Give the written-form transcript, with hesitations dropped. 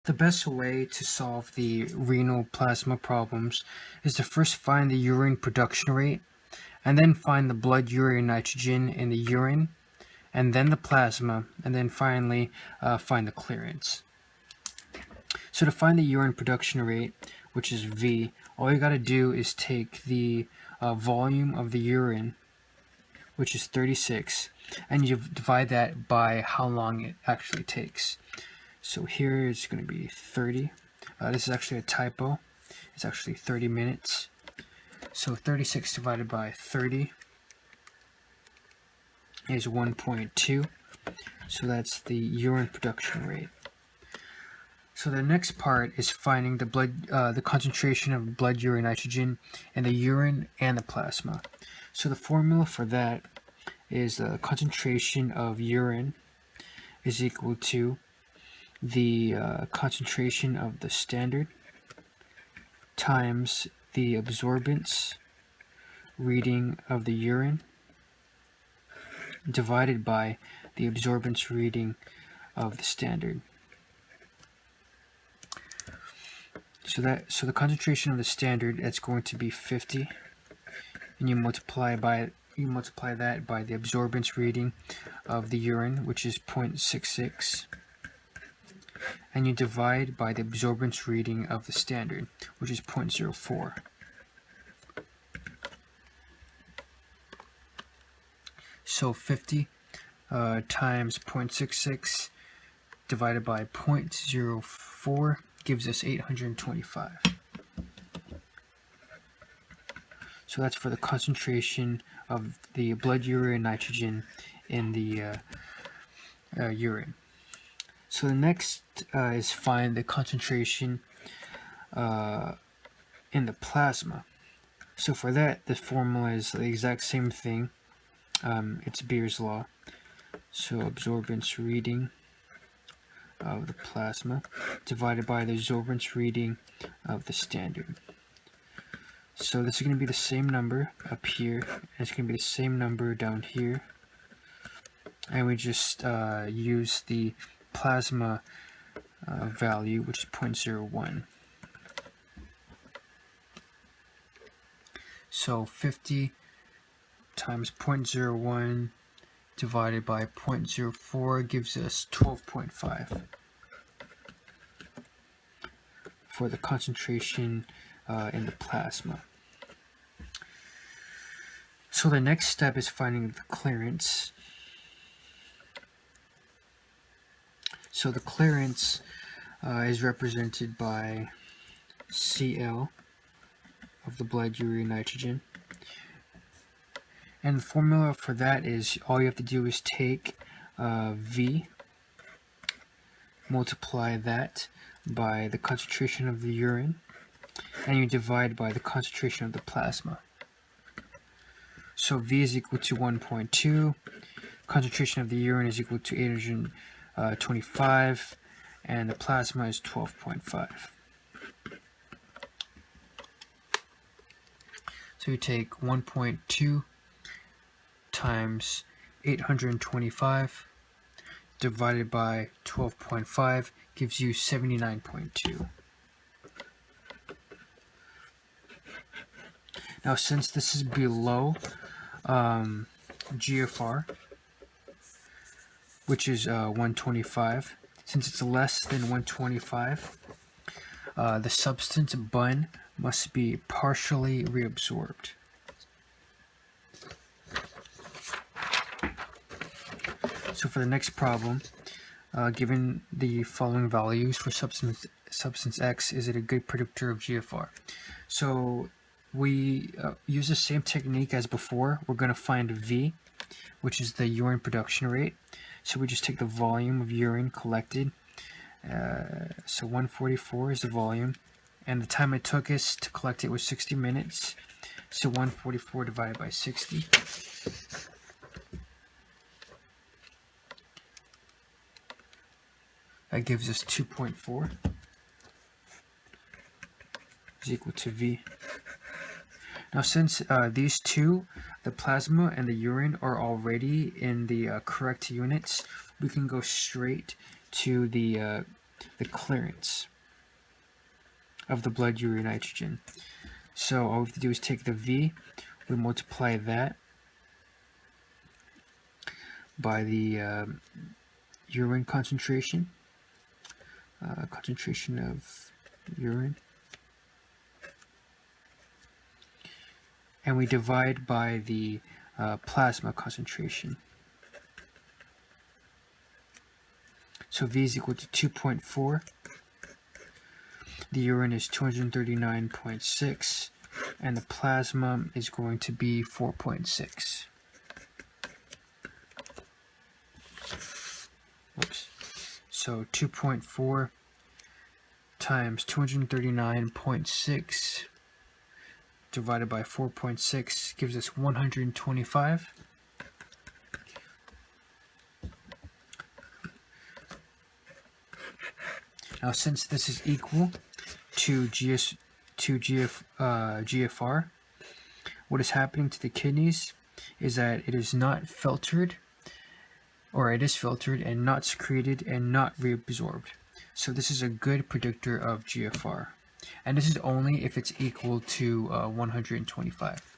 The best way to solve the renal plasma problems is to first find the urine production rate, and then find the blood urea nitrogen in the urine, and then the plasma, and then finally find the clearance. So to find the urine production rate, which is V, all you got to do is take the volume of the urine, which is 36, and you divide that by how long it actually takes. So here it's going to be 30. This is actually a typo. It's actually 30 minutes. So 36 divided by 30 is 1.2. So that's the urine production rate. So the next part is finding the concentration of blood urea nitrogen in the urine and the plasma. So the formula for that is the concentration of urine is equal to the concentration of the standard times the absorbance reading of the urine divided by the absorbance reading of the standard. So the concentration of the standard, that's going to be 50, and you multiply that by the absorbance reading of the urine, which is 0.66, and you divide by the absorbance reading of the standard, which is 0.04. So 50 times 0.66 divided by 0.04 gives us 825. So that's for the concentration of the blood urea nitrogen in the urine. So the next is find the concentration in the plasma. So for that, the formula is the exact same thing. It's Beer's law. So absorbance reading of the plasma divided by the absorbance reading of the standard. So this is going to be the same number up here, and it's going to be the same number down here, and we just use the plasma value, which is 0.01. So 50 times 0.01 divided by 0.04 gives us 12.5 for the concentration in the plasma. So the next step is finding the clearance. So the clearance is represented by Cl of the blood urea nitrogen. And the formula for that is all you have to do is take V, multiply that by the concentration of the urine, and you divide by the concentration of the plasma. So V is equal to 1.2, concentration of the urine is equal to 825, and the plasma is 12.5. So you take 1.2 times 825 divided by 12.5 gives you 79.2. Now, since this is below GFR, which is 125, since it's less than 125, the substance bun must be partially reabsorbed. So for the next problem, given the following values for substance X, is it a good predictor of GFR? So we use the same technique as before. We're going to find V, which is the urine production rate. So we just take the volume of urine collected. So 144 is the volume, and the time it took us to collect it was 60 minutes. So 144 divided by 60. That gives us 2.4 is equal to V. Now, since these two, the plasma and the urine, are already in the correct units, we can go straight to the the clearance of the blood urea nitrogen. So all we have to do is take the V, we multiply that by the urine concentration, concentration of urine, and we divide by the plasma concentration. So V is equal to 2.4. The urine is 239.6, and the plasma is going to be 4.6. Whoops. So 2.4 times 239.6 divided by 4.6 gives us 125. Now, since this is equal to GFR, what is happening to the kidneys is that it is not filtered, or it is filtered and not secreted and not reabsorbed. So this is a good predictor of GFR. And this is only if it's equal to 125.